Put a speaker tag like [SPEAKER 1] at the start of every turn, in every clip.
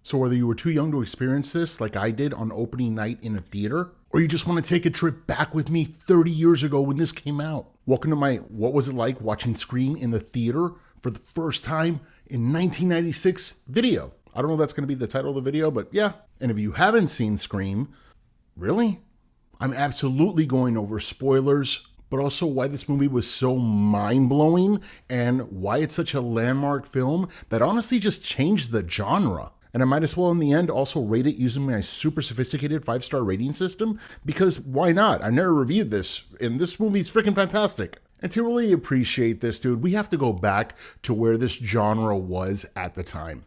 [SPEAKER 1] So whether you were too young to experience this like I did on opening night in a theater, or you just want to take a trip back with me 30 years ago when this came out, welcome to my What Was It Like Watching Scream in the Theater for the first time in 1996 video. I don't know if that's going to be the title of the video, but yeah. And if you haven't seen Scream, really? I'm absolutely going over spoilers, but also why this movie was so mind-blowing and why it's such a landmark film that honestly just changed the genre. And I might as well in the end also rate it using my super sophisticated 5-star rating system, because why not? I never reviewed this, and this movie's freaking fantastic. And to really appreciate this, dude, we have to go back to where this genre was at the time.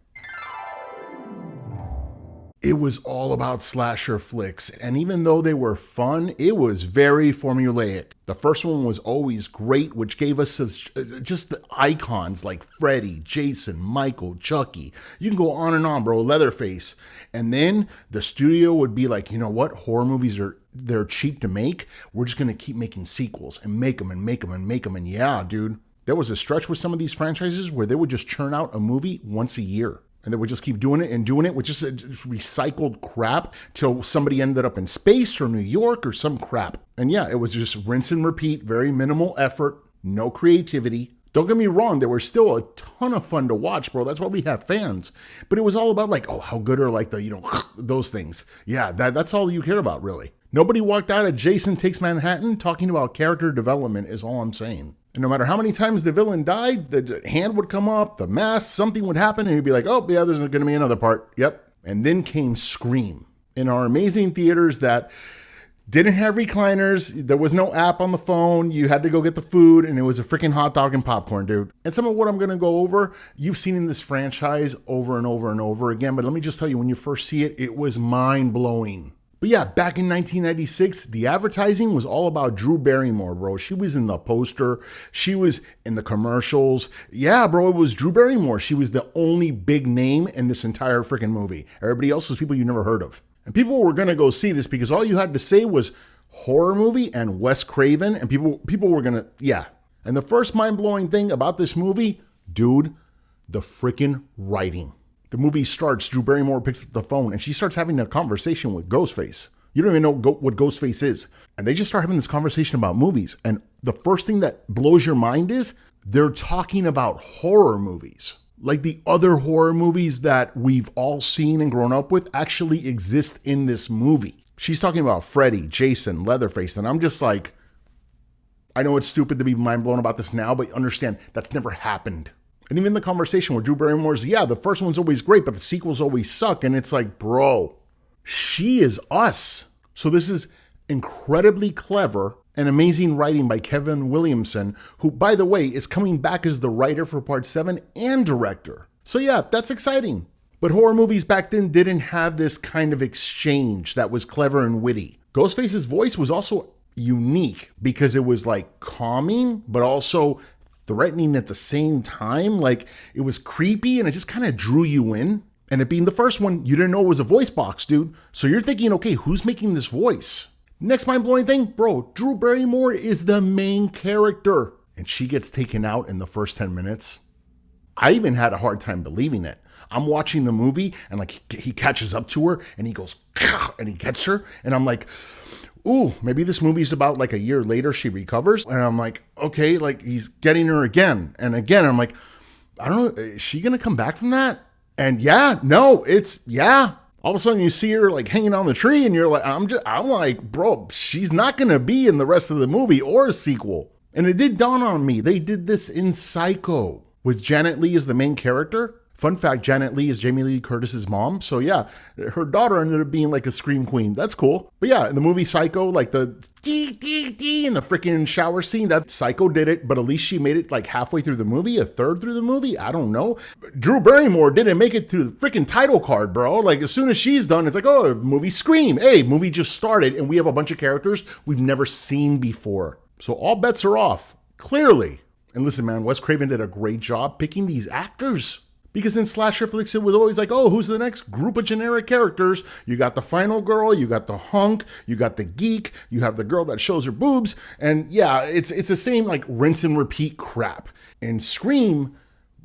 [SPEAKER 1] It was all about slasher flicks, and even though they were fun, it was very formulaic. The first one was always great, which gave us just the icons like Freddy, Jason, Michael, Chucky. You can go on and on, bro, Leatherface. And then the studio would be like, you know what, horror movies they're cheap to make. We're just gonna keep making sequels and make them and make them and make them. And yeah, dude, there was a stretch with some of these franchises where they would just churn out a movie once a year. And they would just keep doing it with just recycled crap till somebody ended up in space or New York or some crap. And yeah, it was just rinse and repeat, very minimal effort, no creativity. Don't get me wrong, there were still a ton of fun to watch, bro. That's why we have fans. But it was all about like, oh, how good are like the, those things. Yeah, that's all you care about, really. Nobody walked out of Jason Takes Manhattan talking about character development is all I'm saying. And no matter how many times the villain died, the hand would come up, the mask, something would happen, and you'd be like, oh, yeah, there's going to be another part. Yep. And then came Scream. In our amazing theaters that didn't have recliners, there was no app on the phone, you had to go get the food, and it was a freaking hot dog and popcorn, dude. And some of what I'm going to go over, you've seen in this franchise over and over and over again, but let me just tell you, when you first see it, it was mind-blowing. But yeah, back in 1996, the advertising was all about Drew Barrymore, bro. She was in the poster. She was in the commercials. Yeah, bro, it was Drew Barrymore. She was the only big name in this entire freaking movie. Everybody else was people you never heard of. And people were going to go see this because all you had to say was horror movie and Wes Craven. And people were going to, yeah. And the first mind-blowing thing about this movie, dude, the freaking writing. The movie starts, Drew Barrymore picks up the phone and she starts having a conversation with Ghostface. You don't even know what Ghostface is. And they just start having this conversation about movies. And the first thing that blows your mind is they're talking about horror movies. Like the other horror movies that we've all seen and grown up with actually exist in this movie. She's talking about Freddy, Jason, Leatherface. And I'm just like, I know it's stupid to be mind blown about this now, but understand that's never happened. And even the conversation where Drew Barrymore's, yeah, the first one's always great, but the sequels always suck. And it's like, bro, she is us. So this is incredibly clever and amazing writing by Kevin Williamson, who, by the way, is coming back as the writer for Part 7 and director. So yeah, that's exciting. But horror movies back then didn't have this kind of exchange that was clever and witty. Ghostface's voice was also unique because it was like calming, but also threatening at the same time. Like it was creepy and it just kind of drew you in. And it being the first one, you didn't know it was a voice box, dude. So you're thinking, okay, who's making this voice? Next mind-blowing thing, bro, Drew Barrymore is the main character. And she gets taken out in the first 10 minutes. I even had a hard time believing it. I'm watching the movie and like he catches up to her and he goes, and he gets her. And I'm like, ooh, maybe this movie's about like a year later she recovers. And I'm like, okay, like he's getting her again and again. I'm like, I don't know, is she gonna come back from that? And yeah, no, all of a sudden you see her like hanging on the tree and you're like, I'm like, bro, she's not gonna be in the rest of the movie or a sequel. And it did dawn on me, they did this in Psycho with Janet Leigh as the main character. Fun fact, Janet Leigh is Jamie Lee Curtis's mom. So yeah, her daughter ended up being like a scream queen. That's cool. But yeah, in the movie Psycho, like the in the freaking shower scene, that Psycho did it, but at least she made it like halfway through the movie, a third through the movie. I don't know. Drew Barrymore didn't make it to the freaking title card, bro. Like as soon as she's done, it's like, oh, movie Scream. Hey, movie just started and we have a bunch of characters we've never seen before. So all bets are off, clearly. And listen, man, Wes Craven did a great job picking these actors. Because in slasher flicks, it was always like, oh, who's the next group of generic characters? You got the final girl, you got the hunk, you got the geek, you have the girl that shows her boobs. And yeah, it's the same like rinse and repeat crap. In Scream,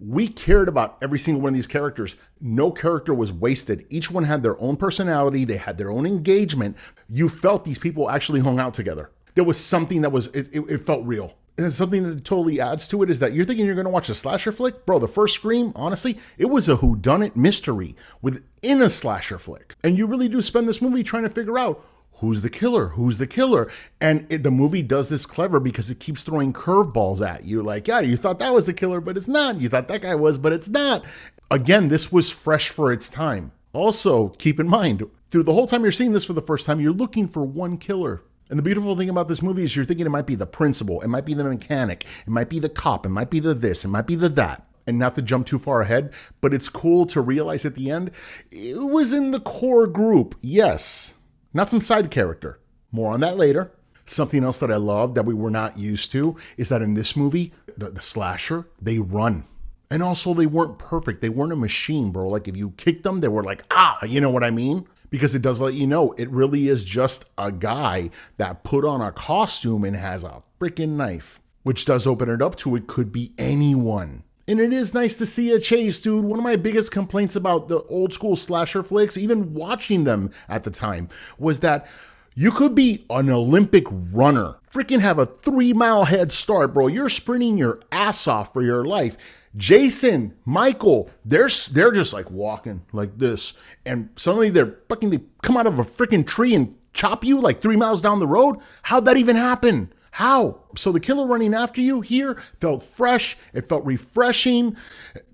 [SPEAKER 1] We cared about every single one of these characters. No character was wasted. Each one had their own personality. They had their own engagement. You felt these people actually hung out together. There was something that it felt real. And something that totally adds to it is that you're thinking you're going to watch a slasher flick? Bro, the first Scream, honestly, it was a whodunit mystery within a slasher flick. And you really do spend this movie trying to figure out who's the killer? Who's the killer? And the movie does this clever because it keeps throwing curveballs at you. Like, yeah, you thought that was the killer, but it's not. You thought that guy was, but it's not. Again, this was fresh for its time. Also, keep in mind, through the whole time you're seeing this for the first time, you're looking for one killer. And the beautiful thing about this movie is you're thinking it might be the principal, it might be the mechanic, it might be the cop, it might be the this, it might be the that. And not to jump too far ahead, but it's cool to realize at the end, it was in the core group, yes. Not some side character. More on that later. Something else that I love that we were not used to is that in this movie, the slasher, they run. And also they weren't perfect. They weren't a machine, bro. Like if you kicked them, they were like, you know what I mean? Because it does let you know it really is just a guy that put on a costume and has a freaking knife, which does open it up to it could be anyone. And it is nice to see a chase, dude. One of my biggest complaints about the old school slasher flicks, even watching them at the time, was that you could be an Olympic runner, freaking have a 3-mile head start, bro. You're sprinting your ass off for your life. Jason, Michael, they're just like walking like this, and suddenly they come out of a freaking tree and chop you like 3 miles down the road. How'd that even happen? How? So the killer running after you here felt fresh. It felt refreshing.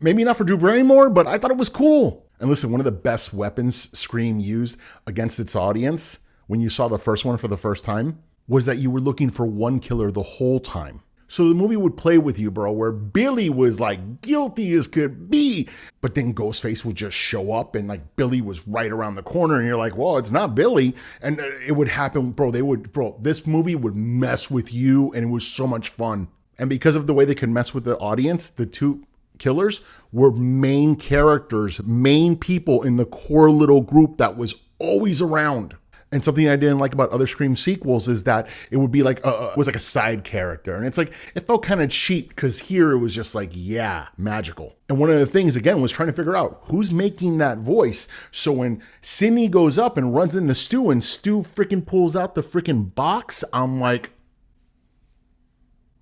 [SPEAKER 1] Maybe not for Drew Barrymore, but I thought it was cool. And listen, one of the best weapons Scream used against its audience when you saw the first one for the first time was that you were looking for one killer the whole time. So the movie would play with you, bro, where Billy was like guilty as could be, but then Ghostface would just show up and like Billy was right around the corner and you're like, well, it's not Billy. And it would happen, bro. This movie would mess with you and it was so much fun. And because of the way they could mess with the audience, the two killers were main characters, main people in the core little group that was always around. And something I didn't like about other Scream sequels is that it would be like, it was like a side character. And it's like, it felt kind of cheap because here it was just like, yeah, magical. And one of the things, again, was trying to figure out who's making that voice. So when Sydney goes up and runs into Stu and Stu freaking pulls out the freaking box, I'm like,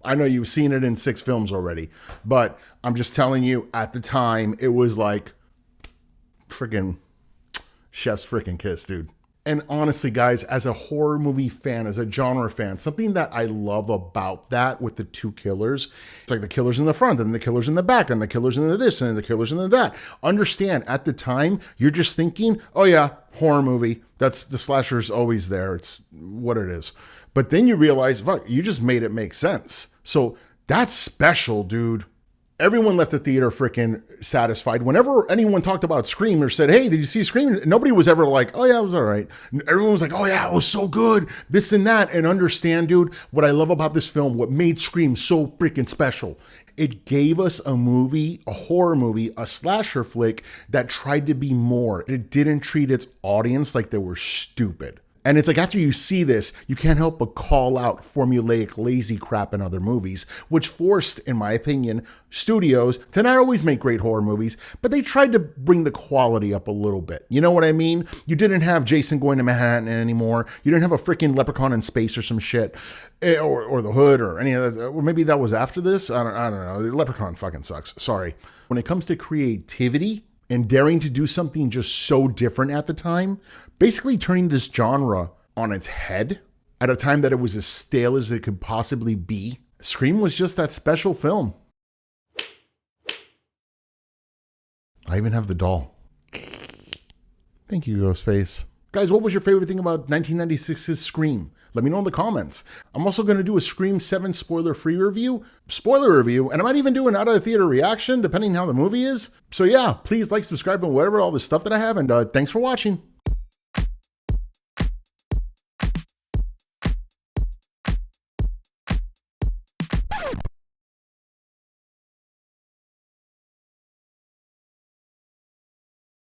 [SPEAKER 1] I know you've seen it in 6 films already, but I'm just telling you at the time, it was like freaking chef's freaking kiss, dude. And honestly, guys, as a horror movie fan, as a genre fan, something that I love about that with the two killers, it's like the killers in the front and the killers in the back and the killers in the this and the killers in the that. Understand, at the time, you're just thinking, oh yeah, horror movie. That's the slasher's always there. It's what it is. But then you realize, fuck, you just made it make sense. So that's special, dude. Everyone left the theater freaking satisfied. Whenever anyone talked about Scream or said, hey, did you see Scream? Nobody was ever like, oh yeah, it was all right. Everyone was like, oh yeah, it was so good. This and that. And understand, dude, what I love about this film, what made Scream so freaking special, it gave us a movie, a horror movie, a slasher flick that tried to be more. It didn't treat its audience like they were stupid. And it's like after you see this, you can't help but call out formulaic lazy crap in other movies, which forced, in my opinion, studios to not always make great horror movies, but they tried to bring the quality up a little bit. You know what I mean? You didn't have Jason going to Manhattan anymore. You didn't have a freaking leprechaun in space or some shit, or the Hood or any of that. Or maybe that was after this. I don't know. The Leprechaun fucking sucks. Sorry. When it comes to creativity and daring to do something just so different at the time, basically turning this genre on its head at a time that it was as stale as it could possibly be, Scream was just that special film. I even have the doll. Thank you, Ghostface. Guys, what was your favorite thing about 1996's Scream? Let me know in the comments. I'm also going to do a Scream 7 spoiler-free review, and I might even do an out-of-the-theater reaction, depending how the movie is. So yeah, please like, subscribe, and whatever, all the stuff that I have, and thanks for watching.